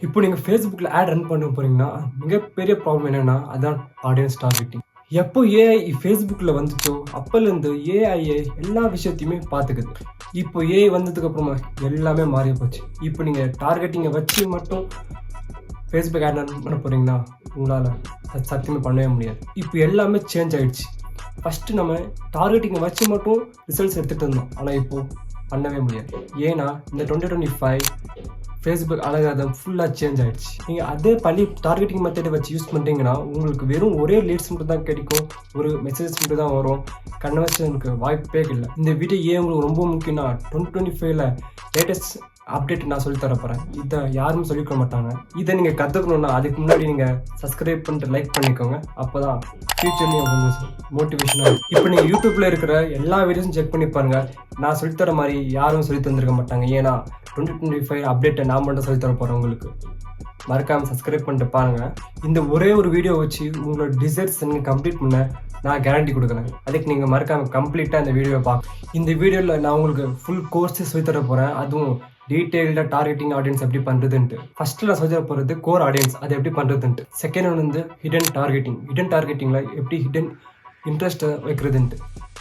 இப்போ நீங்க Facebookல ad run பண்ண போறீங்கன்னா, மிகப்பெரிய ப்ராப்ளம் என்னன்னா, அதான் ஆடியன்ஸ் டார்கெட்டிங். எப்போ ஏஐ Facebookல வந்துச்சோ, அப்பலேருந்து ஏஐ எல்லா விஷயத்தையுமே பார்த்துக்குது. இப்போ ஏஐ வந்ததுக்கு அப்புறமா எல்லாமே மாறி போச்சு. இப்போ நீங்க டார்கெட்டிங்கை வச்சு மட்டும் Facebook ஆட் ரன் பண்ண போறீங்கன்னா, உங்களால அது சத்தியமே பண்ணவே முடியாது. இப்போ எல்லாமே சேஞ்ச் ஆயிடுச்சு. ஃபர்ஸ்ட் நம்ம டார்கெட்டிங்கை வச்சு மட்டும் ரிசல்ட்ஸ் எடுத்துட்டு இருந்தோம். ஆனால் இப்போ பண்ணவே முடியாது. ஏன்னா இந்த 2025 ஃபேஸ்புக் அலகாதம் ஃபுல்லாக சேஞ்ச் ஆகிடுச்சு. நீங்கள் அதே பள்ளி டார்கெட்டிங் மெத்தடை வச்சு யூஸ் பண்ணிட்டீங்கன்னா உங்களுக்கு வெறும் ஒரே லீட்ஸ் மட்டும் தான் கிடைக்கும், ஒரு மெசேஜஸ் மட்டும் தான் வரும், கன்வர்ஷனுக்கு வாய்ப்பே இல்லை. இந்த வீடியோ ஏன் உங்களுக்கு ரொம்ப முக்கியம்னா 2025ல லேட்டஸ்ட் அப்டேட் நான் சொல்லி தரப்போகிறேன். இதை யாரும் சொல்லிக்க மாட்டாங்க. இதை நீங்கள் கற்றுக்கணுன்னா அதுக்கு முன்னாடி நீங்கள் சப்ஸ்கிரைப் பண்ணிட்டு லைக் பண்ணிக்கோங்க. அப்போ தான் ஃபியூச்சர்லேயும் கொஞ்சம் மோட்டிவேஷனாக இருக்கும். இப்போ நீங்கள் யூடியூப்பில் இருக்கிற எல்லா வீடியோஸும் செக் பண்ணி பாருங்கள். நான் சொல்லித்தர மாதிரி யாரும் சொல்லி தந்திருக்க மாட்டாங்க. ஏன்னா 2025 அப்டேட்டை நான் மட்டும் சொல்லித்தர போகிறேன். உங்களுக்கு மறக்காமல் சப்ஸ்கிரைப் பண்ணிட்டு பாருங்கள். இந்த ஒரே ஒரு வீடியோ வச்சு உங்களோட டிசைர்ஸ் நீங்கள் கம்ப்ளீட் பண்ண நான் கேரண்டி கொடுக்குறேன். அதுக்கு நீங்கள் மறக்காமல் கம்ப்ளீட்டாக இந்த வீடியோவை பார்க்க. இந்த வீடியோவில் நான் உங்களுக்கு ஃபுல் கோர்ஸே சொல்லித்தர போகிறேன். அதுவும் டீட்டெயில்டாக டார்கெட்டிங் ஆடியன்ஸ் எப்படி பண்ணுறதுன்ட்டு. ஃபஸ்ட்டில் நான் சொல்ல போகிறது கோர் ஆடியன்ஸ், அது எப்படி பண்ணுறதுன்ட்டு. செகண்ட் ஒன்று வந்து ஹிடன் டார்கெட்டிங். ஹிடன் டார்கெட்டிங்கில் எப்படி ஹிடன் இன்ட்ரெஸ்ட்டை வைக்கிறதுன்ட்டு.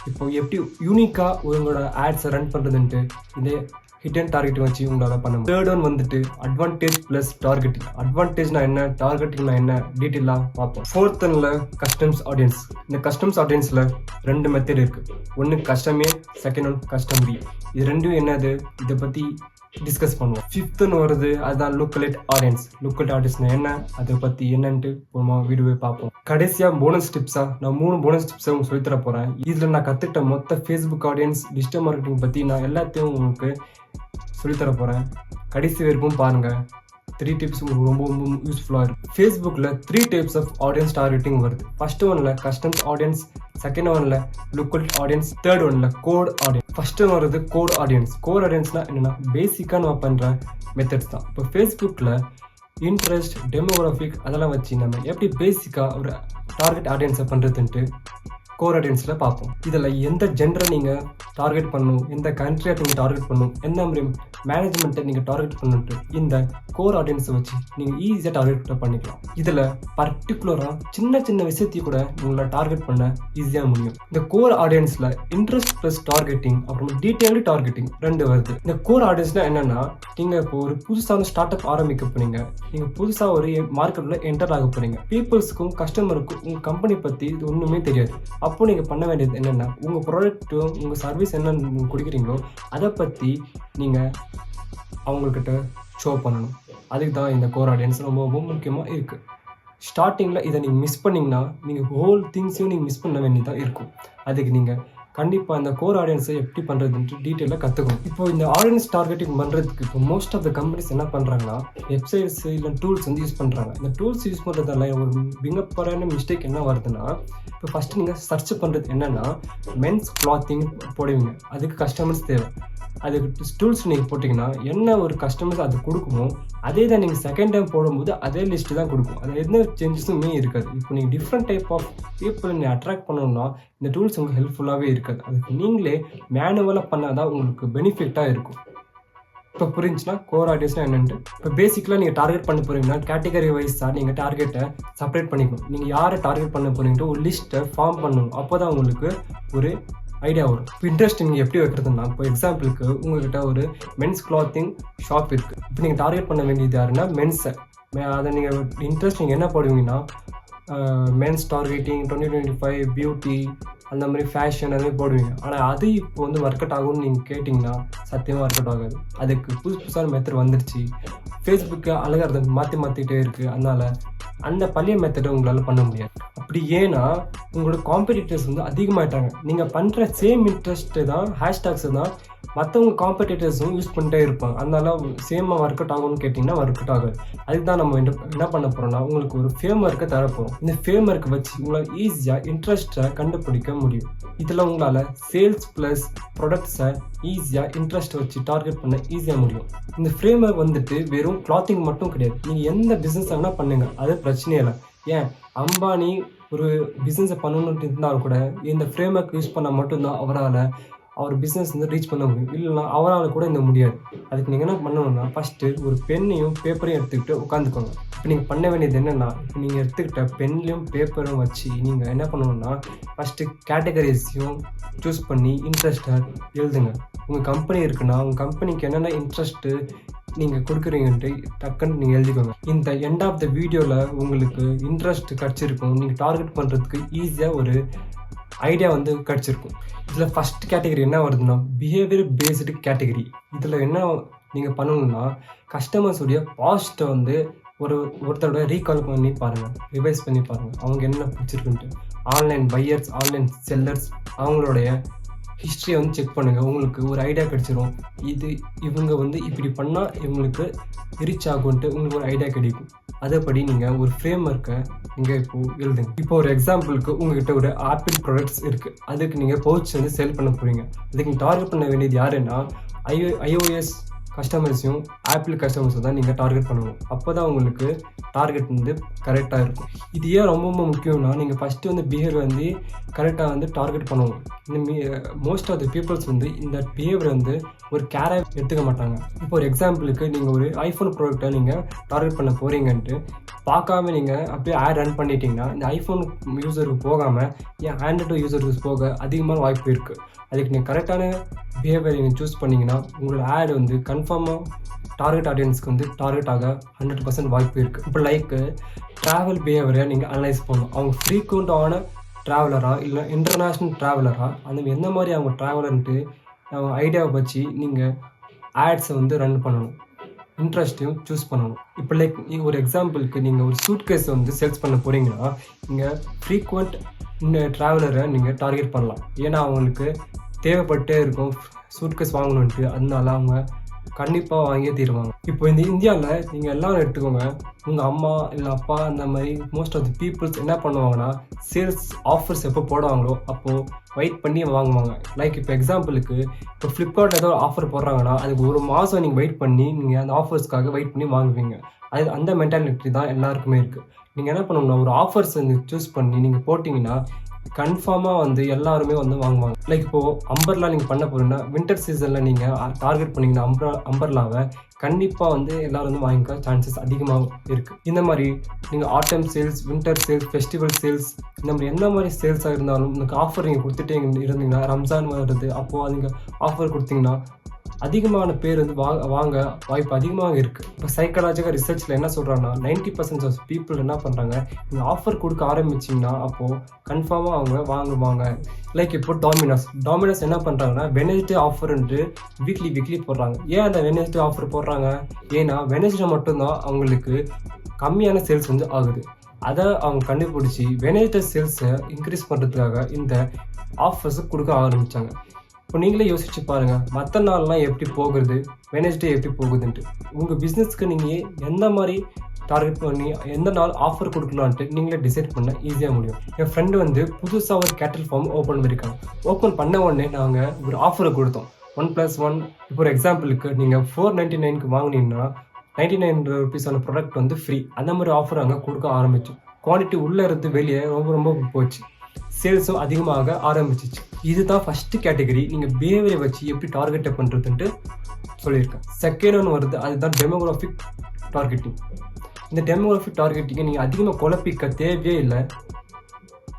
இப்போ எப்படி யூனிக்காக உங்களோட ஆட்ஸை ரன் பண்ணுறதுன்ட்டு இதே ஹிடன் டார்கெட்டிங் வச்சு உங்களால் பண்ண முடியும். தேர்ட் ஒன் வந்துட்டு அட்வான்டேஜ் ப்ளஸ் டார்கெட்டிங். அட்வான்டேஜ்னா என்ன, டார்கெட்டிங்னா என்ன, டீட்டெயிலாக பார்ப்போம். ஃபோர்த் ஒன்ல கஸ்டம்ஸ் ஆடியன்ஸ். இந்த கஸ்டம்ஸ் ஆடியன்ஸில் 2 மெத்தட் இருக்குது. ஒன்று கஸ்டம் ஏ, செகண்ட் ஒன் கஸ்டம் பி. இது ரெண்டும் என்னது, இதை பற்றி டிஸ்கஸ் பண்ணுவோம். ஃபிஃப்த்துன்னு வருது, அதுதான் லோக்கலேட் ஆடியன்ஸ். லோக்கலேட் ஆடியன்ஸ்னா என்ன, அதை பற்றி என்னன்ட்டு போமா வீடியோவை பார்ப்போம். கடைசியாக போனஸ் டிப்ஸாக நான் 3 போனஸ் டிப்ஸை உங்களுக்கு சொல்லித்தர போகிறேன். இதில் நான் கற்றுக்கிட்ட மொத்த ஃபேஸ்புக் ஆடியன்ஸ் டிஜிட்டல் மார்க்கெட்டிங் பற்றி நான் எல்லாத்தையும் உங்களுக்கு சொல்லித்தர போகிறேன். கடைசி வரைக்கும் பாருங்கள். 3 டிப்ஸ் உங்களுக்கு ரொம்ப ரொம்ப யூஸ்ஃபுல்லாக இருக்கும். ஃபேஸ்புக்கில் 3 டைப்ஸ் ஆஃப் ஆடியன்ஸ் டார்கெட்டிங் வருது. ஃபர்ஸ்ட் ஒன்ல கஸ்டம்ஸ் ஆடியன்ஸ், செகண்ட் ஒன்ல லோக்கல் ஆடியன்ஸ், தேர்ட் ஒன்ல கோட் ஆடியன்ஸ். ஃபர்ஸ்ட் ஒன் வருது கோட் ஆடியன்ஸ். கோட் ஆடியன்ஸ்னா என்னன்னா பேசிக்காக நம்ம பண்ணுற மெத்தட்ஸ் தான். இப்போ ஃபேஸ்புக்கில் இன்ட்ரெஸ்ட், டெமோகிராஃபிக் அதெல்லாம் வச்சு நம்ம எப்படி பேசிக்காக ஒரு டார்கெட் ஆடியன்ஸை பண்ணுறதுன்ட்டு கோர் ஆடியன்ஸில் பார்ப்போம். இதில் எந்த ஜெண்டரை நீங்கள் டார்கெட் பண்ணணும், எந்த கண்ட்ரியை நீங்கள் டார்கெட் பண்ணணும், எந்த மாதிரி மேனேஜ்மெண்ட்டை நீங்கள் டார்கெட் பண்ணிட்டு இந்த கோர் ஆடியன்ஸை வச்சு நீங்கள் ஈஸியாக டார்கெட் பண்ணிக்கலாம். இதில் பர்டிகுலராக சின்ன சின்ன விஷயத்தையும் கூட உங்களை டார்கெட் பண்ண ஈஸியாக முடியும். இந்த கோர் ஆடியன்ஸில் இன்ட்ரெஸ்ட் ப்ளஸ் டார்கெட்டிங், அப்புறம் டீட்டெயில்டு டார்கெட்டிங் 2 வருது. இந்த கோர் ஆடியன்ஸ்னால் என்னென்னா, நீங்கள் இப்போ ஒரு புதுசாக ஒரு ஸ்டார்ட் அப் ஆரம்பிக்க போகிறீங்க, நீங்கள் புதுசாக ஒரு மார்க்கெட்டில் என்டர் ஆக போகிறீங்க. பீப்புள்ஸுக்கும் கஸ்டமருக்கும் உங்கள் கம்பெனி பற்றி இது ஒன்றுமே தெரியாது. அப்போ நீங்கள் பண்ண வேண்டியது என்னென்னா, உங்கள் ப்ராடக்ட்டும் உங்கள் சர்வீஸ் என்னென்னு நீங்கள் கொடுக்குறீங்களோ அதை பற்றி நீங்கள் அவங்கக்கிட்ட ஷோ பண்ணணும். அதுக்கு தான் இந்த கோர் ஆடியன்ஸ் ரொம்ப ரொம்ப முக்கியமாக இருக்குது. ஸ்டார்டிங்கில் இதை நீங்கள் மிஸ் பண்ணிங்கன்னா நீங்கள் ஹோல் திங்ஸையும் நீங்கள் மிஸ் பண்ண வேண்டியதாக இருக்கும். அதுக்கு நீங்கள் கண்டிப்பாக இந்த கோர் ஆடியன்ஸை எப்படி பண்ணுறதுன்ட்டு டீட்டெயிலாக கற்றுக்கணும். இப்போ இந்த ஆடியன்ஸ் டார்கெட்டிங் பண்ணுறதுக்கு இப்போ மோஸ்ட் ஆஃப் த கம்பெனிஸ் என்ன பண்ணுறாங்கன்னா, வெப்சைட்ஸ் இல்லை டூல்ஸ் வந்து யூஸ் பண்ணுறாங்க. இந்த டூல்ஸ் யூஸ் பண்ணுறதால ஒரு மிகப்பெரிய மிஸ்டேக் என்ன வருதுன்னா, இப்போ ஃபஸ்ட்டு நீங்கள் சர்ச் பண்ணுறது என்னென்னா மென்ஸ் கிளாத்திங் போடுவீங்க, அதுக்கு கஸ்டமர்ஸ் தேவை. அதுக்கு டூல்ஸ் நீங்கள் போட்டிங்கன்னா என்ன ஒரு கஸ்டமர்ஸ் அது கொடுக்குமோ அதே தான் நீங்கள் செகண்ட் டைம் போடும்போது அதே லிஸ்ட்டு தான் கொடுக்கும். அது எந்த சேஞ்சஸுமே இருக்காது. இப்போ நீங்கள் டிஃப்ரெண்ட் டைப் ஆஃப் பீப்புளை நீங்கள் அட்ராக்ட் பண்ணணும்னா இந்த டூல்ஸ் உங்களுக்கு ஹெல்ப்ஃபுல்லாகவே இருக்காது. அதுக்கு நீங்களே மேனுவலாக பண்ணால் தான் உங்களுக்கு பெனிஃபிட்டாக இருக்கும். இப்போ புரிஞ்சுன்னா கோர் ஆடியன்ஸ்னால் என்னென்ட்டு. இப்போ பேசிக்கலாக நீங்கள் டார்கெட் பண்ண போகிறீங்கன்னா கேட்டகரி வைஸ் தான் நீங்கள் டார்கெட்டை செப்பரேட் பண்ணிக்கணும். நீங்கள் யாரை டார்கெட் பண்ண போகிறீங்கன்ட்டு ஒரு லிஸ்ட்டை ஃபார்ம் பண்ணணும். அப்போ தான் உங்களுக்கு ஒரு ஐடியா வரும். இப்போ இன்ட்ரெஸ்ட் நீங்கள் எப்படி வைக்கிறதுனா, இப்போ எக்ஸாம்பிளுக்கு உங்கள்கிட்ட ஒரு மென்ஸ் கிளாத்திங் ஷாப் இருக்குது. இப்போ நீங்கள் டார்கெட் பண்ண வேண்டியது யாருன்னா மென்ஸை. அதை நீங்கள் இன்ட்ரெஸ்ட் நீங்கள் என்ன போடுவீங்கன்னா மென்ஸ் டார்கெட்டிங் 2025 பியூட்டி அந்த மாதிரி ஃபேஷன் அந்த மாதிரி போடுவீங்க. ஆனால் அது இப்போ வந்து ஒர்க் அவுட் ஆகும்னு நீங்கள் கேட்டிங்கன்னா சத்தியமாக ஒர்க் அவுட் ஆகாது. அதுக்கு புதுசான மெத்தட் வந்துடுச்சு. ஃபேஸ்புக்கை அழகாக மாற்றிக்கிட்டே இருக்குது. அதனால் அந்த பழைய மெத்தடை உங்களால் பண்ண முடியாது. அப்படி ஏன்னா உங்களோட காம்படிட்டர்ஸ் வந்து அதிகமாகிட்டாங்க. நீங்கள் பண்ணுற சேம் இன்ட்ரெஸ்ட்டு தான் ஹேஷ்டாக்ஸு தான் மற்றவங்க காம்படிட்டர்ஸும் யூஸ் பண்ணிட்டே இருப்பாங்க. அதனால சேமாக ஒர்க் அவுட் ஆகும்னு கேட்டிங்கன்னா ஒர்க் அவுட் ஆகாது. அதுக்கு தான் நம்ம என்ன பண்ண போகிறோம்னா உங்களுக்கு ஒரு ஃபேம் ஒர்க்கை தரப்போகிறோம். இந்த ஃபேம் ஒர்க்கை வச்சு உங்களால் ஈஸியாக இன்ட்ரெஸ்ட்டை கண்டுபிடிக்க முடியும். இதில் உங்களால் சேல்ஸ் ப்ளஸ் ப்ராடக்ட்ஸை ஈஸியாக இன்ட்ரெஸ்ட்டை வச்சு டார்கெட் பண்ண ஈஸியாக முடியும். இந்த ஃப்ரேம் ஒர்க் வந்துட்டு வெறும் கிளாத்திங் மட்டும் கிடையாது. நீங்கள் எந்த பிஸ்னஸ் வேணால் பண்ணுங்கள், அது பிரச்சனையே இல்லை. ஏன் அம்பானி ஒரு பிஸ்னஸை பண்ணணுன்ட்டு இருந்தாலும் கூட இந்த ஃப்ரேம் ஒர்க் யூஸ் பண்ணால் மட்டும்தான் அவரால் அவர் பிஸ்னஸ் வந்து ரீச் பண்ண முடியும். இல்லைனா அவரால் கூட இந்த முடியாது. அதுக்கு நீங்கள் என்ன பண்ணணும்னா, ஃபஸ்ட்டு ஒரு பென்னையும் பேப்பரையும் எடுத்துக்கிட்டு உட்காந்துக்கோங்க. இப்போ நீங்கள் பண்ண வேண்டியது என்னென்னா, இப்போ நீங்கள் எடுத்துக்கிட்ட பென்லையும் பேப்பரும் வச்சு நீங்கள் என்ன பண்ணணும்னா, ஃபஸ்ட்டு கேட்டகரிஸையும் சூஸ் பண்ணி இன்ட்ரெஸ்ட்டை எழுதுங்க. உங்கள் கம்பெனி இருக்குன்னா உங்கள் கம்பெனிக்கு என்னென்ன இன்ட்ரெஸ்ட்டு நீங்கள் கொடுக்குறீங்கன்ட்டு டக்குன்னு நீங்கள் எழுதிக்கோங்க. இந்த எண்ட் ஆஃப் த வீடியோவில் உங்களுக்கு இன்ட்ரெஸ்ட் கிடச்சிருக்கும். நீங்கள் டார்கெட் பண்ணுறதுக்கு ஈஸியாக ஒரு ஐடியா வந்து கிடச்சிருக்கும். இதில் ஃபஸ்ட் கேட்டகரி என்ன வருதுன்னா, பிஹேவியர் பேஸ்டு கேட்டகரி. இதில் என்ன நீங்கள் பண்ணணும்னா, கஸ்டமர்ஸுடைய பாஸ்ட்டை வந்து ஒருத்தரோட ரீகால் பண்ணி பாருங்கள், ரிவைஸ் பண்ணி பாருங்கள், அவங்க என்ன பிடிச்சிருக்குன்ட்டு. ஆன்லைன் பையர்ஸ், ஆன்லைன் செல்லர்ஸ், அவங்களுடைய ஹிஸ்ட்ரியை வந்து செக் பண்ணுங்கள். உங்களுக்கு ஒரு ஐடியா கிடச்சிரும். இவங்க வந்து இப்படி பண்ணால் இவங்களுக்கு ரீச் ஆகும்ன்ட்டு உங்களுக்கு ஒரு ஐடியா கிடைக்கும். அதேபடி நீங்கள் ஒரு ஃப்ரேம் ஒர்க்கை நீங்கள் இப்போது எழுதுங்க. இப்போ ஒரு எக்ஸாம்பிளுக்கு உங்கள்கிட்ட ஒரு ஆப்பிள் ப்ராடக்ட்ஸ் இருக்குது. அதுக்கு நீங்கள் பவுச் வந்து சேல் பண்ண போகிறீங்க. அதுக்கு நீங்கள் டார்கெட் பண்ண வேண்டியது யாருன்னா, iOS கஸ்டமர்ஸையும் ஆப்பிள் கஸ்டமர்ஸும் தான் நீங்கள் டார்கெட் பண்ணணும். அப்போ தான் உங்களுக்கு டார்கெட் வந்து கரெக்டாக இருக்கும். இது ஏன் ரொம்ப ரொம்ப முக்கியம்னா, நீங்கள் ஃபஸ்ட்டு வந்து பிஹேவியர் வந்து கரெக்டாக வந்து டார்கெட் பண்ணணும். இந்த மோஸ்ட் ஆஃப் த பீப்புள்ஸ் வந்து இந்த பிஹேவியர் வந்து ஒரு கேரை எடுத்துக்க மாட்டாங்க. இப்போ ஒரு எக்ஸாம்பிளுக்கு நீங்கள் ஒரு ஐஃபோன் ப்ராடக்டை நீங்கள் டார்கெட் பண்ண போகிறீங்கன்ட்டு பார்க்காம நீங்கள் அப்படியே ஆட் ரன் பண்ணிட்டீங்கன்னா, இந்த ஐஃபோன் யூஸருக்கு போகாமல் ஏன் ஆண்ட்ராய்டு யூஸருக்கு போக அதிகமான வாய்ப்பு இருக்குது. அதுக்கு நீங்கள் கரெக்டான பிஹேவியர் நீங்கள் சூஸ் பண்ணிங்கன்னா உங்களோட ஆட் வந்து கன்ஃபார்மாக டார்கெட் ஆடியன்ஸ்க்கு வந்து டார்கெட் ஆக 100% வாய்ப்பு இருக்குது. இப்போ லைக்கு ட்ராவல் பிஹேவியரை நீங்கள் அனலைஸ் பண்ணணும். அவங்க ஃப்ரீக்வெண்ட்டான ட்ராவலராக இல்லை இன்டர்நேஷ்னல் ட்ராவலராக அந்த எந்த மாதிரி அவங்க ட்ராவலர்ன்ட்டு ஐடியாவை வச்சு நீங்கள் ஆட்ஸை வந்து ரன் பண்ணணும். இன்ட்ரெஸ்ட்டையும் சூஸ் பண்ணணும். இப்போ லைக் ஒரு எக்ஸாம்பிளுக்கு நீங்கள் ஒரு சூட்கேஸ் வந்து சேல்ஸ் பண்ண போகிறீங்கன்னா, நீங்கள் ஃப்ரீக்வெண்ட் ட்ராவலரை நீங்கள் டார்கெட் பண்ணலாம். ஏன்னா அவங்களுக்கு தேவைப்பட்டே இருக்கும் சூட்கேஸ் வாங்கணுன்ட்டு. அதனால அவங்க கண்டிப்பாக வாங்கியே தீருவாங்க. இப்போ இந்த இந்தியாவில் நீங்கள் எல்லோரும் எடுத்துக்கோங்க, உங்கள் அம்மா இல்லை அப்பா அந்த மாதிரி மோஸ்ட் ஆஃப் தி பீப்புள்ஸ் என்ன பண்ணுவாங்கன்னா, சேல்ஸ் ஆஃபர்ஸ் எப்போ போடுவாங்களோ அப்போது வெயிட் பண்ணி வாங்குவாங்க. லைக் இப்போ எக்ஸாம்பிளுக்கு இப்போ ஃப்ளிப்கார்ட் ஏதோ ஆஃபர் போடுறாங்கன்னா அதுக்கு ஒரு மாதம் நீங்கள் வெயிட் பண்ணி நீங்கள் அந்த ஆஃபர்ஸ்க்காக வெயிட் பண்ணி வாங்குவீங்க. அந்த மென்டாலிட்டி தான் எல்லாருக்குமே இருக்குது. நீங்கள் என்ன பண்ணணும்னா, ஒரு ஆஃபர்ஸ் வந்து சூஸ் பண்ணி நீங்கள் போட்டிங்கன்னா கன்ஃபார்மாக வந்து எல்லாருமே வந்து வாங்குவாங்க. லைக் இப்போது அம்பர்லா நீங்கள் பண்ண போகிறீங்கன்னா, வின்டர் சீசனில் நீங்கள் டார்கெட் பண்ணிங்கன்னா அம்பர்லாவை கண்டிப்பாக வந்து எல்லோரும் வந்து வாங்கிக்க சான்சஸ் அதிகமாக இருக்குது. இந்த மாதிரி நீங்கள் autumn sales, winter sales, festival sales, இந்த மாதிரி எந்த மாதிரி சேல்ஸாக இருந்தாலும் உங்களுக்கு ஆஃபர் நீங்கள் கொடுத்துட்டே இருந்தீங்கன்னா, ரம்ஜான் வருது அப்போது நீங்கள் ஆஃபர் கொடுத்தீங்கன்னா அதிகமான பேர் வந்து வாங்க வாய்ப்பு அதிகமாக இருக்குது. இப்போ சைக்காலஜிக்கல் ரிசர்ச்சில் என்ன சொல்கிறாங்கன்னா, 90% ஆஃப் பீப்புள் என்ன பண்ணுறாங்க, நீங்கள் ஆஃபர் கொடுக்க ஆரம்பிச்சிங்கன்னா அப்போது கன்ஃபார்மாக அவங்க வாங்குவாங்க. லைக் இப்போ டாமினோஸ் என்ன பண்ணுறாங்கன்னா, வெனஸ்டே ஆஃபர்ன்ட்டு வீக்லி போடுறாங்க. ஏன் அந்த வெனஸ்டே ஆஃபர் போடுறாங்க? ஏன்னா வெனஸ்டே மட்டும்தான் அவங்களுக்கு கம்மியான சேல்ஸ் வந்து ஆகுது. அதை அவங்க கண்டுபிடிச்சி வெனஸ்டே சேல்ஸை இன்க்ரீஸ் பண்ணுறதுக்காக இந்த ஆஃபர்ஸை கொடுக்க ஆரம்பித்தாங்க. இப்போ நீங்களே யோசிச்சு பாருங்கள், மற்ற நாள்லாம் எப்படி போகுது, வெனஸ்டே எப்படி போகுதுன்ட்டு. உங்கள் பிஸ்னஸ்க்கு நீங்கள் எந்த மாதிரி டார்கெட் பண்ணி எந்த நாள் ஆஃபர் கொடுக்கலான்ட்டு நீங்களே டிசைட் பண்ண ஈஸியாக முடியும். என் ஃப்ரெண்டு வந்து புதுசாக ஒரு கேட்டல் ஃபார்ம் ஓப்பன் பண்ணியிருக்காங்க. ஓப்பன் பண்ண உடனே நாங்கள் ஒரு ஆஃபரை கொடுத்தோம், 1+1. இப்போ ஒரு எக்ஸாம்பிளுக்கு நீங்கள் 499க்கு வாங்கினீங்கன்னா 99 ரூபீஸான ப்ராடக்ட் வந்து ஃப்ரீ. அந்த மாதிரி ஆஃபர் அங்கே கொடுக்க ஆரம்பிச்சோம். குவான்டிட்டி உள்ளே இருந்து வெளியே ரொம்ப போச்சு. சேல்ஸும் அதிகமாக ஆரம்பிச்சிச்சு. இதுதான் ஃபஸ்ட்டு கேட்டகரி. நீங்கள் பிஹேவியரை வச்சு எப்படி டார்கெட்டை பண்ணுறதுன்ட்டு சொல்லியிருக்கேன். செகண்ட் ஒன்று வருது, அதுதான் டெமோகிராஃபிக் டார்கெட்டிங். இந்த டெமோகிராஃபிக் டார்கெட்டிங்கை நீங்கள் அதிகமாக குழப்பிக்க தேவையே இல்லை.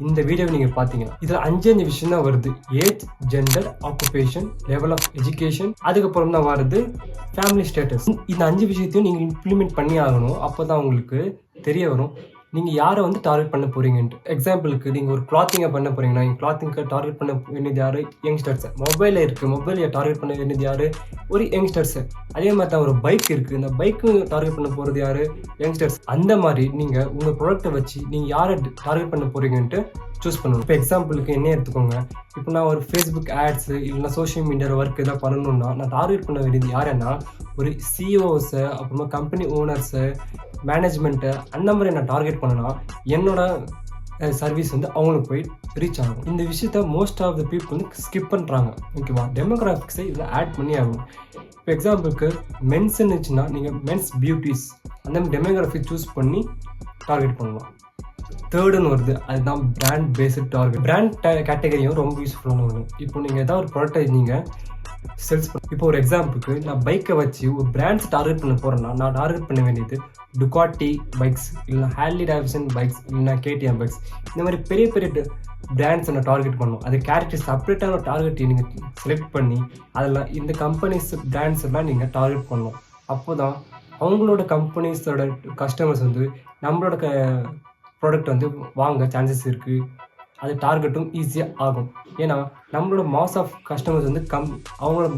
இந்த வீடியோவை நீங்கள் பார்த்தீங்கன்னா இதில் 5 விஷயம் தான் வருது. Age, gender, occupation, level of education, அதுக்கப்புறம் தான் வருது ஃபேமிலி ஸ்டேட்டஸ். இந்த 5 விஷயத்தையும் நீங்கள் இம்ப்ளிமெண்ட் பண்ணி ஆகணும். அப்போ தான் உங்களுக்கு தெரிய வரும் நீங்கள் யாரை வந்து டார்கெட் பண்ண போகிறீங்கன்ட்டு. எக்ஸாம்பிளுக்கு நீங்கள் ஒரு கிளாத்திங்கை பண்ண போகிறீங்கன்னா, நீங்கள் கிளாத்திங்கை டார்கெட் பண்ண வேண்டியது யார்? யங்ஸ்டர்ஸை. மொபைலில் இருக்குது, மொபைலை டார்கெட் பண்ண வேண்டியது யார்? ஒரு யங்ஸ்டர்ஸு. அதே மாதிரி தான் ஒரு பைக் இருக்குது, இந்த பைக்கு டார்கெட் பண்ண போகிறது யார்? யங்ஸ்டர்ஸ். அந்த மாதிரி நீங்கள் உங்கள் ப்ராடக்ட்டை வச்சு நீங்கள் யாரை டார்கெட் பண்ண போகிறீங்கன்ட்டு சூஸ் பண்ணணும். இப்போ எக்ஸாம்பிளுக்கு என்ன எடுத்துக்கோங்க, இப்போ நான் ஒரு ஃபேஸ்புக் ஆட்ஸு இல்லைனா சோஷியல் மீடியாவில் ஒர்க் எதாவது பண்ணணுன்னா நான் டார்கெட் பண்ண வேண்டியது யாருன்னா ஒரு சிஇஓஸை, அப்புறமா கம்பெனி ஓனர்ஸு, மேனேஜ்மெண்ட்டு, அந்த மாதிரி நான் டார்கெட் பண்ணேன்னா என்னோட சர்வீஸ் வந்து அவங்களுக்கு போய் ரீச் ஆகும். இந்த விஷயத்த மோஸ்ட் ஆஃப் த பீப்புள் வந்து ஸ்கிப் பண்ணுறாங்க. ஓகேவா? டெமோகிராஃபிக்ஸை இதில் ஆட் பண்ணி ஆகணும். இப்போ எக்ஸாம்பிளுக்கு மென்ஸ் இருந்துச்சுன்னா நீங்கள் மென்ஸ் பியூட்டிஸ் அந்த மாதிரி டெமோகிராஃபி சூஸ் பண்ணி டார்கெட் பண்ணலாம். தேர்டுன்னு வருது, அதுதான் பிராண்ட் பேஸ்ட் டார்கெட். பிராண்ட் கேட்டகரியும் ரொம்ப யூஸ்ஃபுல்லான ஒன்று. இப்போ நீங்கள் ஏதாவது ஒரு ப்ராடக்ட்டை நீங்கள் சேல்ஸ் பண்ண, இப்போ ஒரு எக்ஸாம்பிளுக்கு நான் பைக்கை வச்சு ஒரு பிராண்ட்ஸ் டார்கெட் பண்ண போகிறேன்னா நான் டார்கெட் பண்ண வேண்டியது டுகாட்டி பைக்ஸ், இல்லைனா ஹார்லி டேவிட்சன் பைக்ஸ், இல்லைனா கேடிஎம் பைக்ஸ், இந்த மாதிரி பெரிய பெரிய பிராண்ட்ஸை நான் டார்கெட் பண்ணணும். அது கேரக்டர் செப்பரேட்டான டார்கெட்டை நீங்கள் செலக்ட் பண்ணி அதில் இந்த கம்பெனிஸ் பிராண்ட்ஸ் எல்லாம் நீங்கள் டார்கெட் பண்ணணும். அப்போ தான் அவங்களோட கம்பெனிஸோட கஸ்டமர்ஸ் வந்து நம்மளோட ப்ராடக்ட் வந்து வாங்க சான்சஸ் இருக்குது. அது டார்கெட்டும் ஈஸியாக ஆகும். ஏன்னா நம்மளோட மாஸ் ஆஃப் கஸ்டமர்ஸ் வந்து அவங்களோட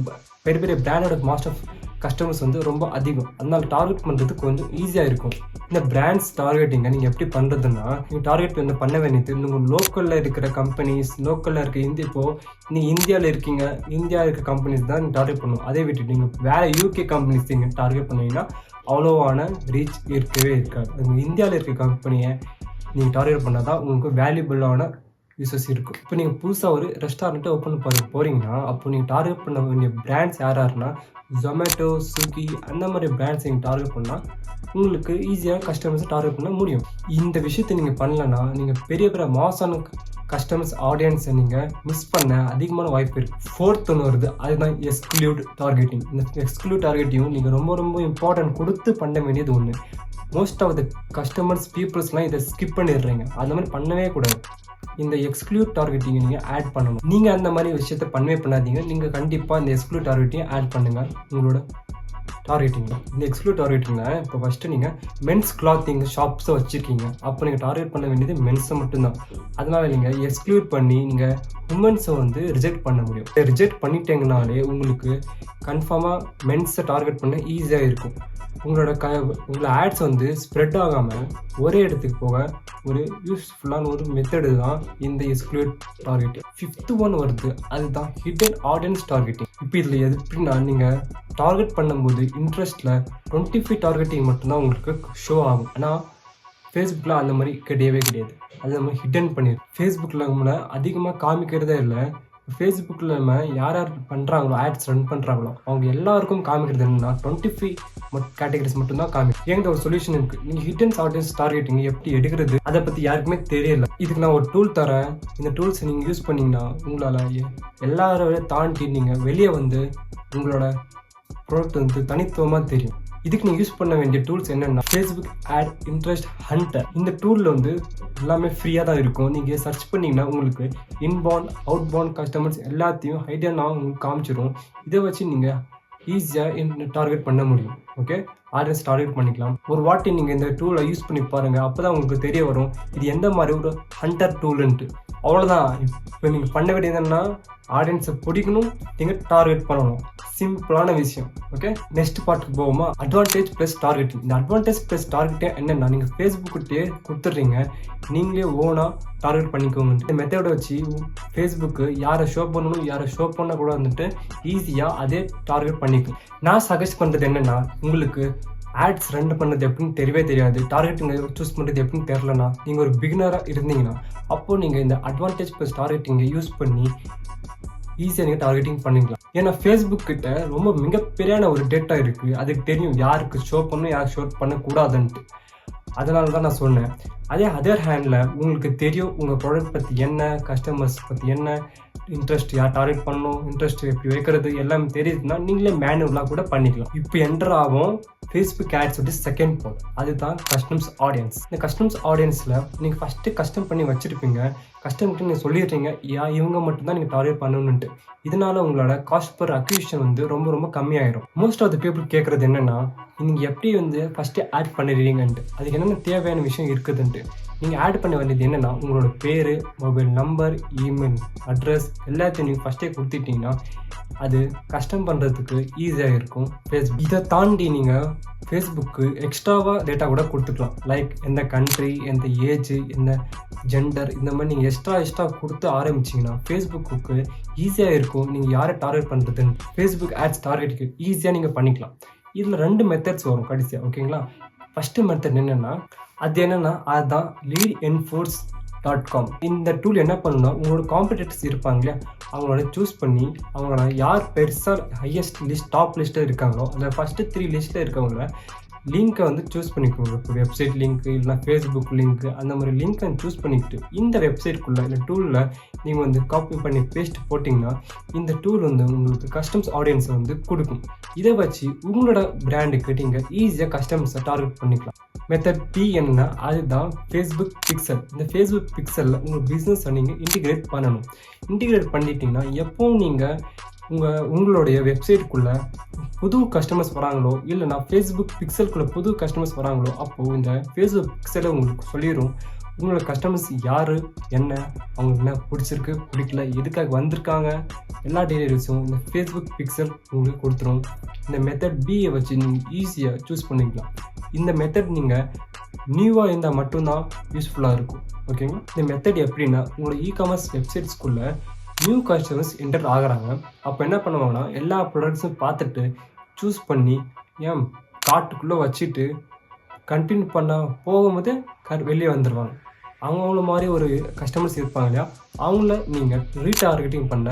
பெரிய பெரிய பிராண்டோட மாஸ் ஆஃப் கஸ்டமர்ஸ் வந்து ரொம்ப அதிகம். அதனால டார்கெட் பண்ணுறது கொஞ்சம் ஈஸியாக இருக்கும். இந்த பிராண்ட்ஸ் டார்கெட்டிங்கை நீங்கள் எப்படி பண்ணுறதுன்னா, நீங்கள் டார்கெட் வந்து பண்ண வேண்டியது நீங்கள் லோக்கலில் இருக்கிற கம்பெனிஸ், லோக்கலில் இருக்க இப்போது நீங்கள் இந்தியாவில் இருக்கீங்க, இந்தியாவில் இருக்க கம்பெனிஸ் தான் நீங்கள் டார்கெட் பண்ணணும். அதே விட்டுட்டு நீங்கள் வேறு யூகே கம்பெனிஸ் நீங்கள் டார்கெட் பண்ணீங்கன்னா அவ்வளோவான ரீச் இருக்கவே இருக்காது. இந்தியாவில் இருக்க கம்பெனியை நீங்கள் டார்கெட் பண்ணால் தான் உங்களுக்கு வேல்யூபிளான யூசஸ் இருக்கும். இப்போ நீங்கள் புதுசாக ஒரு ரெஸ்டாரண்ட்டை ஓப்பன் பண்ண போகிறீங்கன்னா அப்போ நீங்கள் டார்கெட் பண்ண வேண்டிய பிராண்ட்ஸ் யாருன்னா ஜொமேட்டோ, ஸ்விக்கி, அந்த மாதிரி பிராண்ட்ஸ் நீங்கள் டார்கெட் பண்ணால் உங்களுக்கு ஈஸியாக கஸ்டமர்ஸை டார்கெட் பண்ண முடியும். இந்த விஷயத்தை நீங்கள் பண்ணலன்னா நீங்கள் பெரிய பெரிய மாசான கஸ்டமர்ஸ் ஆடியன்ஸை நீங்கள் மிஸ் பண்ண அதிகமான வாய்ப்பு இருக்குது. ஃபோர்த் ஒன்று வருது, அதுதான் எக்ஸ்க்ளூட் டார்கெட்டிங். இந்த எக்ஸ்க்ளூட் டார்கெட்டிங் நீங்கள் ரொம்ப ரொம்ப இம்பார்ட்டன்ட் கொடுத்து பண்ண வேண்டியது ஒன்று. மோஸ்ட் ஆஃப் த கஸ்டமர்ஸ் பீப்புள்ஸ்லாம் இதை ஸ்கிப் பண்ணிடுறீங்க. அந்த மாதிரி பண்ணவே கூடாது. இந்த எக்ஸ்க்ளூட் டார்கெட்டிங்கை நீங்கள் ஆட் பண்ணணும். நீங்கள் அந்த மாதிரி விஷயத்த பண்ணவே பண்ணாதீங்க. நீங்கள் கண்டிப்பாக இந்த எக்ஸ்க்ளூட் டார்கெட்டிங்கை ஆட் பண்ணுங்கள் உங்களோட டார்கெட்டிங்கில். இந்த எக்ஸ்க்ளூட் டார்கெட்டிங்கில் இப்போ ஃபஸ்ட்டு நீங்கள் மென்ஸ் கிளாத்திங் ஷாப்ஸை வச்சுருக்கீங்க. அப்போ நீங்கள் டார்கெட் பண்ண வேண்டியது மென்ஸை மட்டும்தான். அதனால் நீங்கள் எக்ஸ்க்ளூட் பண்ணி நீங்கள் உமன்ஸை வந்து ரிஜெக்ட் பண்ண முடியும். ரிஜெக்ட் பண்ணிட்டீங்கனாலே உங்களுக்கு கன்ஃபார்மாக மென்ஸை டார்கெட் பண்ண ஈஸியாக இருக்கும். உங்களோட ஆட்ஸ் வந்து ஸ்ப்ரெட் ஆகாமல் ஒரே இடத்துக்கு போக ஒரு யூஸ்ஃபுல்லான ஒரு மெத்தடு தான் இந்த எக்ஸ்க்ளூட் டார்கெட்டிங். 5th ஒன் வருது, அதுதான் ஹிடன் ஆடியன்ஸ் டார்கெட்டிங். இப்போ இதில் எப்படின்னா நீங்கள் டார்கெட் பண்ணும்போது இன்ட்ரெஸ்ட்டில் 25 டார்கெட்டிங் மட்டும்தான் உங்களுக்கு ஷோ ஆகும். ஆனால் ஃபேஸ்புக்கில் அந்த மாதிரி கிடையவே கிடையாது. அது நம்ம ஹிடன் பண்ணிடுறோம். ஃபேஸ்புக்கில் நம்மளை அதிகமாக காமிக்கிறதே இல்லை. ஃபேஸ்புக்கில் நம்ம யார் யார் பண்ணுறாங்களோ, ஆட்ஸ் ரன் பண்ணுறாங்களோ அவங்க எல்லாருக்கும் காமிக்கிறது என்னன்னா 25 கேட்டகரிஸ் மட்டும்தான் காமிக்கும். என்கிட்ட ஒரு சொல்யூஷன் இருக்குது. நீங்கள் ஹிடன் ஆடியன்ஸ் டார்கெட்டிங் எப்படி எடுக்கிறது அதை பற்றி யாருக்குமே தெரியல. இதுக்கு நான் ஒரு டூல் தரேன். இந்த டூல்ஸை நீங்கள் யூஸ் பண்ணிங்கன்னா உங்களால் எல்லாரோட தாண்டி நீங்கள் வெளியே வந்து உங்களோட ப்ராடக்ட் வந்து தனித்துவமாக தெரியும். இதுக்கு நீங்கள் யூஸ் பண்ண வேண்டிய டூல்ஸ் என்னென்னா ஃபேஸ்புக் ஆட் இன்ட்ரெஸ்ட் ஹண்டர். இந்த டூலில் வந்து எல்லாமே ஃப்ரீயாக தான் இருக்கும். நீங்கள் சர்ச் பண்ணிங்கன்னா உங்களுக்கு இன்பவுண்ட் அவுட்பவுண்ட் கஸ்டமர்ஸ் எல்லாத்தையும் ஐடியானாக உங்களுக்கு காமிச்சிடும். இதை வச்சு நீங்கள் ஈஸியாக டார்கெட் பண்ண முடியும். ஓகே, ஆடியன்ஸ் டார்கெட் பண்ணிக்கலாம். ஒரு வாட்டி நீங்கள் இந்த டூலை யூஸ் பண்ணி பாருங்கள். அப்போ தான் உங்களுக்கு தெரிய வரும் இது எந்த மாதிரி ஒரு ஹண்டர் டூலுன்ட்டு. அவ்வளோதான். இப்போ நீங்கள் பண்ண வேண்டியது என்னென்னா ஆடியன்ஸை பிடிக்கணும், நீங்கள் டார்கெட் பண்ணணும். சிம்பிளான விஷயம். ஓகே, நெக்ஸ்ட் பார்ட்டுக்கு போவோமா? Advantage plus targeting. இந்த அட்வான்டேஜ் ப்ளஸ் டார்கெட்டே என்னென்னா நீங்கள் ஃபேஸ்புக்கிட்டே கொடுத்துட்றீங்க, நீங்களே ஓனாக டார்கெட் பண்ணிக்கோங்க. இந்த மெத்தடை வச்சு ஃபேஸ்புக்கு யாரை ஷோ பண்ணணும் யாரை ஷோ பண்ண கூட வந்துட்டு ஈஸியாக அதே டார்கெட் பண்ணிக்கும். நான் சஜஸ்ட் பண்ணுறது என்னென்னா உங்களுக்கு ஆட்ஸ் ரன் பண்ணுறது எப்படின்னு தெரியவே தெரியாது, டார்கெட்டிங் சூஸ் பண்ணுறது எப்படின்னு தெரிலனா, நீங்கள் ஒரு பிகினராக இருந்தீங்கன்னா அப்போது நீங்கள் இந்த அட்வான்டேஜ் ப்ளஸ் டார்கெட்டிங்கை யூஸ் பண்ணி ஈஸியாக நீங்கள் டார்கெட்டிங் பண்ணிக்கலாம். ஏன்னா ஃபேஸ்புக் கிட்ட ரொம்ப மிகப்பெரியான ஒரு டேட்டா இருக்குது. அதுக்கு தெரியும் யாருக்கு ஷோ பண்ணணும் யாருக்கு ஷோ பண்ணக்கூடாதுன்ட்டு. அதனால தான் நான் சொன்னேன். அதர் ஹேண்டில் உங்களுக்கு தெரியும் உங்கள் ப்ராடக்ட் பற்றி என்ன, கஸ்டமர்ஸ் பற்றி என்ன, இன்ட்ரெஸ்ட் யார் டார்கெட் பண்ணணும், இன்ட்ரெஸ்ட் எப்படி வைக்கிறது எல்லாமே தெரியுதுன்னா நீங்களே மேனுவலாக கூட பண்ணிக்கலாம். இப்போ என்டர் ஆகும் ஃபேஸ்புக் ஆட்ஸ் வந்து செகண்ட் பார்ட், அதுதான் கஸ்டமர்ஸ் ஆடியன்ஸ். இந்த கஸ்டமர்ஸ் ஆடியன்ஸில் நீங்கள் ஃபஸ்ட்டு கஸ்டம் பண்ணி வச்சுருப்பீங்க. கஸ்டமர்கிட்ட நீங்கள் சொல்லிடுறீங்க இவங்க மட்டும்தான் நீங்கள் டார்கெட் பண்ணணுன்ட்டு. இதனால உங்களோட காஸ்ட் பர் அக்விசிஷன் வந்து ரொம்ப ரொம்ப கம்மியாயிரும். மோஸ்ட் ஆஃப் த பீப்புள் கேட்குறது என்னென்னா நீங்கள் எப்படி வந்து ஃபஸ்ட்டு ஆட் பண்ணிடுறீங்கன்ட்டு, அதுக்கு என்னென்ன தேவையான விஷயம் இருக்குதுன்ட்டு. நீங்கள் ஆட் பண்ண வேண்டியது என்னென்னா உங்களோட பேர், மொபைல் நம்பர், இமெயில் அட்ரஸ் எல்லாத்தையும் நீங்கள் ஃபஸ்ட்டே கொடுத்துட்டிங்கன்னா அது கஸ்டம் பண்ணுறதுக்கு ஈஸியாக இருக்கும் ஃபேஸ்புக். இதை தாண்டி நீங்கள் ஃபேஸ்புக்கு எக்ஸ்ட்ராவாக டேட்டா கூட கொடுத்துக்கலாம். லைக் எந்த கண்ட்ரி, எந்த ஏஜ், எந்த ஜெண்டர், இந்த மாதிரி நீங்கள் எக்ஸ்ட்ரா கொடுத்து ஆரம்பிச்சிங்கன்னா ஃபேஸ்புக்கு ஈஸியாக இருக்கும். நீங்கள் யாரை டார்கெட் பண்ணுறதுன்னு ஃபேஸ்புக் ஆட்ஸ் டார்கெட்டுக்கு ஈஸியாக நீங்கள் பண்ணிக்கலாம். இதில் 2 மெத்தட்ஸ் வரும் கடைசியாக. ஓகேங்களா, ஃபஸ்ட்டு மெத்தட் என்னென்னா அதுதான் leadinforce.com. இந்த டூல் என்ன பண்ணுன்னா உங்களோட காம்படிட்டர்ஸ் இருப்பாங்க இல்லையா, அவங்களோட சூஸ் பண்ணி அவங்களோட யார் பெருசாக ஹையஸ்ட் லிஸ்ட் டாப் லிஸ்ட்டில் இருக்காங்களோ அதில் ஃபஸ்ட்டு 3 லிஸ்ட்டில் இருக்கவங்கள லிங்க்கை வந்து சூஸ் பண்ணிக்கோங்க. இப்போ வெப்சைட் லிங்க்கு இல்லைனா ஃபேஸ்புக் லிங்க்கு அந்த மாதிரி லிங்க்கை சூஸ் பண்ணிக்கிட்டு இந்த வெப்சைட்குள்ளே இல்லை டூலில் நீங்கள் வந்து காப்பி பண்ணி பேஸ்ட் போட்டிங்கன்னா இந்த டூல் வந்து உங்களுக்கு கஸ்டமர்ஸ் ஆடியன்ஸை வந்து கொடுக்கும். இதை வச்சு உங்களோட பிராண்டுக்கு நீங்கள் ஈஸியாக கஸ்டமர்ஸை டார்கெட் பண்ணிக்கலாம். மெத்தட் பி என்னன்னா அதுதான் ஃபேஸ்புக் பிக்சல். இந்த ஃபேஸ்புக் பிக்சலில் உங்கள் பிஸ்னஸை நீங்கள் இன்டிகிரேட் பண்ணணும். இன்டிகிரேட் பண்ணிட்டீங்கன்னா எப்போவும் நீங்கள் உங்களுடைய வெப்சைட்டுக்குள்ளே புது கஸ்டமர்ஸ் வராங்களோ இல்லைனா ஃபேஸ்புக் பிக்சலுக்குள்ளே புது கஸ்டமர்ஸ் வராங்களோ அப்போது இந்த ஃபேஸ்புக் பிக்சலை உங்களுக்கு சொல்லிடும் உங்களோட கஸ்டமர்ஸ் யார், என்ன, அவங்களுக்கு என்ன பிடிச்சிருக்கு பிடிக்கல, எதுக்காக வந்திருக்காங்க, எல்லா டீட்டெயில்ஸும் இந்த ஃபேஸ்புக் பிக்சல் உங்களுக்கு கொடுத்துரும். இந்த மெத்தட் பியை வச்சு நீங்கள் ஈஸியாக சூஸ் பண்ணிக்கலாம். இந்த மெத்தட் நீங்கள் நியூவாக இருந்தால் மட்டும்தான் யூஸ்ஃபுல்லாக இருக்கும். ஓகேங்களா? இந்த மெத்தட் எப்படின்னா உங்களோட இ-காமர்ஸ் வெப்சைட்ஸ்குள்ளே நியூ கஸ்டமர்ஸ் என்டர் ஆகிறாங்க. அப்போ என்ன பண்ணுவாங்கன்னா எல்லா ப்ராடக்ட்ஸும் பார்த்துட்டு சூஸ் பண்ணி ஏன் கார்ட்டுக்குள்ளே வச்சுட்டு கண்டினியூ பண்ண போகும்போது வெளியே வந்துடுவாங்க. அவங்கள மாதிரி ஒரு கஸ்டமர்ஸ் இருப்பாங்க இல்லையா, அவங்கள நீங்கள் ரீடார்கெட்டிங் பண்ண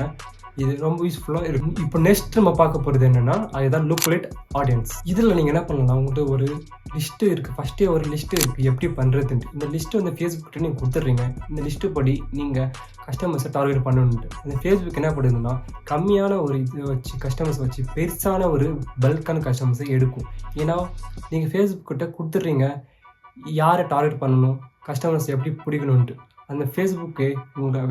இது ரொம்ப யூஸ்ஃபுல்லாக இருக்கும். இப்போ நெக்ஸ்ட் நம்ம பார்க்க போகிறது என்னென்னா அதுதான் லூக்லேட் ஆடியன்ஸ். இதில் நீங்கள் என்ன பண்ணலாம், உங்கள்கிட்ட ஒரு லிஸ்ட்டு இருக்குது, ஃபஸ்ட்டே ஒரு லிஸ்ட்டு இருக்குது எப்படி பண்ணுறதுன்ட்டு. இந்த லிஸ்ட்டு வந்து ஃபேஸ்புக்கிட்ட நீங்கள் கொடுத்துட்றீங்க. இந்த லிஸ்ட்டு படி நீங்கள் கஸ்டமர்ஸை டார்கெட் பண்ணணுன்ட்டு அந்த ஃபேஸ்புக் என்ன பண்ணுதுன்னா கம்மியான ஒரு இது வச்சு கஸ்டமர்ஸ் வச்சு பெருசான ஒரு பல்கான கஸ்டமர்ஸை எடுக்கும். ஏன்னா நீங்கள் ஃபேஸ்புக்கிட்ட கொடுத்துட்றீங்க யாரை டார்கெட் பண்ணணும், கஸ்டமர்ஸ் எப்படி பிடிக்கணுன்ட்டு. அந்த ஃபேஸ்புக்கு உங்கள்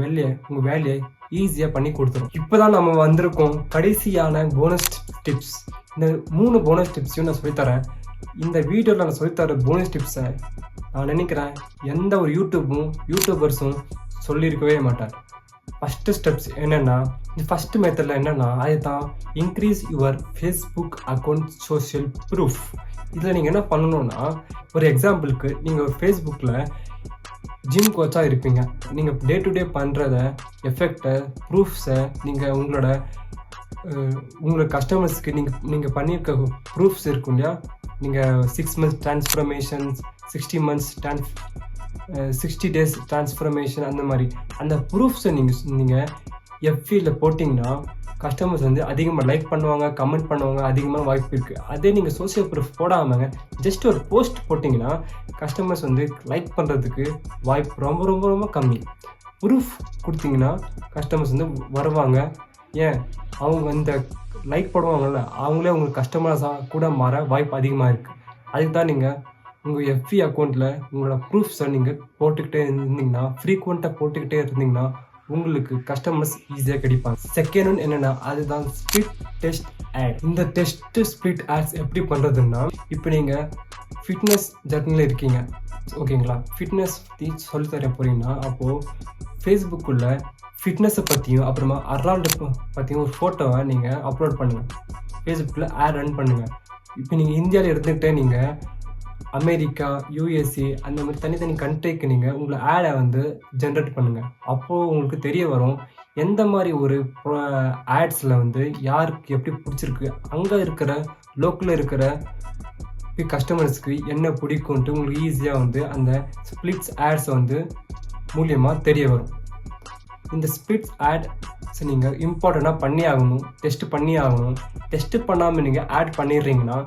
வேலையை ஈஸியாக பண்ணி கொடுத்துரும். இப்போ தான் நம்ம வந்திருக்கோம் கடைசியான போனஸ் டிப்ஸ். இந்த 3 போனஸ் டிப்ஸையும் நான் சொல்லித்தரேன். இந்த வீடியோவில் நான் சொல்லித்தர போனஸ் டிப்ஸை நான் நினைக்கிறேன் எந்த ஒரு யூடியூபர்ஸும் சொல்லியிருக்கவே மாட்டார். ஃபஸ்ட்டு ஸ்டெப்ஸ் என்னென்னா இந்த ஃபஸ்ட்டு மெத்தடில் என்னென்னா அதுதான் increase your Facebook account social proof. இதில் நீங்கள் என்ன பண்ணணுன்னா ஒரு எக்ஸாம்பிளுக்கு நீங்கள் ஃபேஸ்புக்கில் ஜிம் கோச்சாக இருப்பீங்க. நீங்கள் டே டு டே பண்ணுறத எஃபெக்டை ப்ரூஃப்ஸை நீங்கள் உங்களோட கஸ்டமர்ஸ்க்கு நீங்கள் பண்ணியிருக்க ப்ரூஃப்ஸ் இருக்கும் இல்லையா, நீங்கள் 6 months transformations, 60 months 60 days transformation, அந்த மாதிரி அந்த ப்ரூஃப்ஸை நீங்கள் எஃபியில் போட்டிங்கன்னா கஸ்டமர்ஸ் வந்து அதிகமாக லைக் பண்ணுவாங்க, கமெண்ட் பண்ணுவாங்க, அதிகமாக வாய்ப்பு இருக்குது. அதே நீங்கள் சோஷியல் ப்ரூஃப் போடாமல் ஜஸ்ட் ஒரு போஸ்ட் போட்டிங்கன்னா கஸ்டமர்ஸ் வந்து லைக் பண்ணுறதுக்கு வாய்ப்பு ரொம்ப ரொம்ப ரொம்ப கம்மி. ப்ரூஃப் கொடுத்தீங்கன்னா கஸ்டமர்ஸ் வந்து வருவாங்க. ஏன் அவங்க இந்த லைக் போடுவாங்கள்ல அவங்களே உங்களுக்கு கஸ்டமர்ஸாக கூட மாற வாய்ப்பு அதிகமாக இருக்குது. அதுக்கு தான் நீங்கள் உங்கள் எஃபி அக்கௌண்ட்டில் உங்களோட ப்ரூஃப்ஸை நீங்கள் போட்டுக்கிட்டே இருந்தீங்கன்னா ஃப்ரீக்வெண்ட்டாக போட்டுக்கிட்டே இருந்தீங்கன்னா உங்களுக்கு கஸ்டமர்ஸ் ஈஸியாக கிடைப்பாங்க. செகண்ட் ஒன் என்னென்னா அதுதான் ஸ்பிளிட் டெஸ்ட் ஆட். இந்த டெஸ்ட் ஸ்பிளிட் ஆட்ஸ் எப்படி பண்ணுறதுன்னா இப்போ நீங்கள் ஃபிட்னஸ் ஜர்னியில் இருக்கீங்க, ஓகேங்களா, ஃபிட்னஸ் பற்றி சொல்லித்தர போகிறீங்கன்னா அப்போது ஃபேஸ்புக்குள்ளே ஃபிட்னஸை பற்றியும் அப்புறமா அர்னால்டு பற்றியும் ஒரு ஃபோட்டோவை நீங்கள் அப்லோட் பண்ணுங்கள். ஃபேஸ்புக்கில் ஆட் ரன் பண்ணுங்கள். இப்போ நீங்கள் இந்தியாவில் இருந்துகிட்டே நீங்கள் அமெரிக்கா, யூஎஸ்ஏ அந்த மாதிரி தனித்தனி கண்ட்ரிக்கு நீங்கள் உங்களை ஆடை வந்து ஜென்ரேட் பண்ணுங்கள். அப்போது உங்களுக்கு தெரிய வரும் எந்த மாதிரி ஒரு ஆட்ஸில் வந்து யாருக்கு எப்படி பிடிச்சிருக்கு, அங்கே இருக்கிற லோக்கலில் இருக்கிற கஸ்டமர்ஸ்க்கு என்ன பிடிக்கும்ன்ட்டு உங்களுக்கு ஈஸியாக வந்து அந்த ஸ்பிளிட்ஸ் ஆட்ஸை வந்து மூலியமாக தெரிய வரும். இந்த ஸ்பிளிட்ஸ் ஆட்ஸ் நீங்கள் இம்பார்ட்டண்ட்டாக பண்ணி ஆகணும், டெஸ்ட்டு பண்ணி ஆகணும். டெஸ்ட்டு பண்ணாமல் நீங்கள் ஆட் பண்ணிடுறீங்கன்னா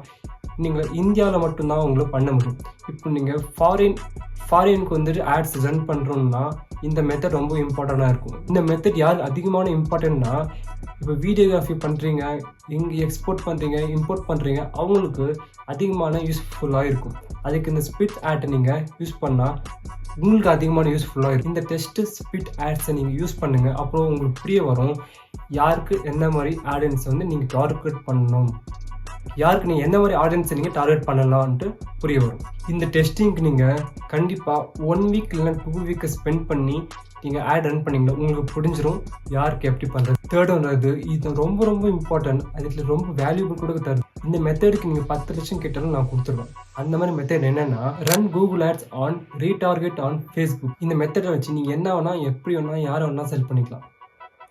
நீங்கள் இந்தியாவில் மட்டும்தான் உங்களை பண்ண முடியும். இப்போ நீங்கள் ஃபாரினுக்கு வந்துட்டு ஆட்ஸ் ரன் பண்ணுறோம்னா இந்த மெத்தட் ரொம்ப இம்பார்ட்டண்ட்டாக இருக்கும். இந்த மெத்தட் யார் அதிகமான இம்பார்ட்டன்ட்னா இப்போ வீடியோகிராஃபி பண்ணுறீங்க, இங்கே எக்ஸ்போர்ட் பண்ணுறீங்க, இம்போர்ட் பண்ணுறீங்க, அவங்களுக்கு அதிகமான யூஸ்ஃபுல்லாக இருக்கும். அதுக்கு இந்த ஸ்பிளிட் ஆட்டை நீங்கள் யூஸ் பண்ணால் உங்களுக்கு அதிகமான யூஸ்ஃபுல்லாக இருக்கும். இந்த டெஸ்ட்டு ஸ்பிளிட் ஆட்ஸை நீங்கள் யூஸ் பண்ணுங்கள். அப்புறம் உங்களுக்கு புரிய வரும் யாருக்கு எந்த மாதிரி ஆடியன்ஸை வந்து நீங்கள் டார்கெட் பண்ணணும், யாருக்கு நீங்கள் எந்த மாதிரி ஆடியன்ஸை நீங்கள் டார்கெட் பண்ணலான்ட்டு புரிய வரும். இந்த டெஸ்டிங்க்கு நீங்கள் கண்டிப்பாக 1 week இல்லைனா 2 week ஸ்பெண்ட் பண்ணி நீங்கள் ஆட் ரன் பண்ணிங்கன்னா உங்களுக்கு புரிஞ்சிடும் யாருக்கு எப்படி பண்ணுறது. தேர்டுன்றது இது ரொம்ப ரொம்ப இம்பார்ட்டன்ட், அதுக்கு ரொம்ப வேல்யூபிள் கூட தருது. இந்த மெத்தடுக்கு நீங்கள் 10 லட்சம் கேட்டாலும் நான் கொடுத்துருவேன். அந்த மாதிரி மெத்தட் என்னென்னா run Google ads on retarget on Facebook. இந்த மெத்தடை வச்சு நீங்கள் என்ன வேணால் எப்படி வேணால் யாரை வேணால் செல் பண்ணிக்கலாம்.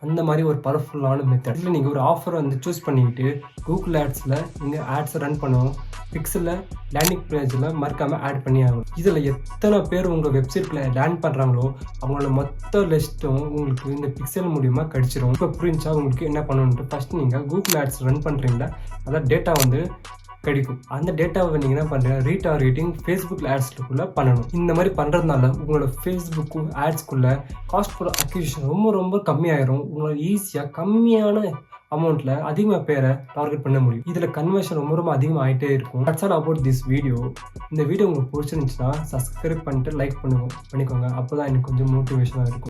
அந்த மாதிரி ஒரு பவர்ஃபுல்லான மெத்தட். இதில் நீங்கள் ஒரு ஆஃபரை வந்து சூஸ் பண்ணிக்கிட்டு கூகுள் ஆட்ஸில் நீங்கள் ஆட்ஸை ரன் பண்ணுவோம். பிக்சலில் லேண்டிங் பேஜில் மறக்காமல் ஆட் பண்ணி ஆகும். இதில் எத்தனை பேர் உங்கள் வெப்சைட்டில் லேண்ட் பண்ணுறாங்களோ அவங்களோட மொத்த லிஸ்ட்டும் உங்களுக்கு இந்த பிக்சல் மூலியமாக கிடச்சிரும். இப்போ புரிஞ்சா உங்களுக்கு என்ன பண்ணணுன்ட்டு ஃபஸ்ட்டு நீங்கள் கூகுள் ஆட்ஸ் ரன் பண்ணுறீங்களா, அதான் டேட்டா வந்து கிடைக்கும். அந்த டேட்டாவை நீங்க என்ன பண்றீங்க, ரீடார்கெட்டிங் ஃபேஸ்புக் ஆட்ஸ்க்குள்ள பண்ணணும். இந்த மாதிரி பண்றதுனால உங்களோட ஃபேஸ்புக்கும் ஆட்ஸ்க்குள்ள காஸ்ட் ஃபார் அக்விசிஷன் ரொம்ப ரொம்ப கம்மியாயிரும். உங்களால ஈஸியா கம்மியான அமௌண்ட்ல அதிகமாக பேரை டார்கெட் பண்ண முடியும். இதுல கன்வர்ஷன் ரொம்ப ரொம்ப அதிகமாக ஆகிட்டே இருக்கும். That's all about this video. இந்த வீடியோ உங்களுக்கு பிடிச்சிருந்துச்சுன்னா சப்ஸ்கிரைப் பண்ணிட்டு லைக் பண்ணிக்கோங்க. அப்போதான் எனக்கு கொஞ்சம் மோட்டிவேஷனாக இருக்கும்.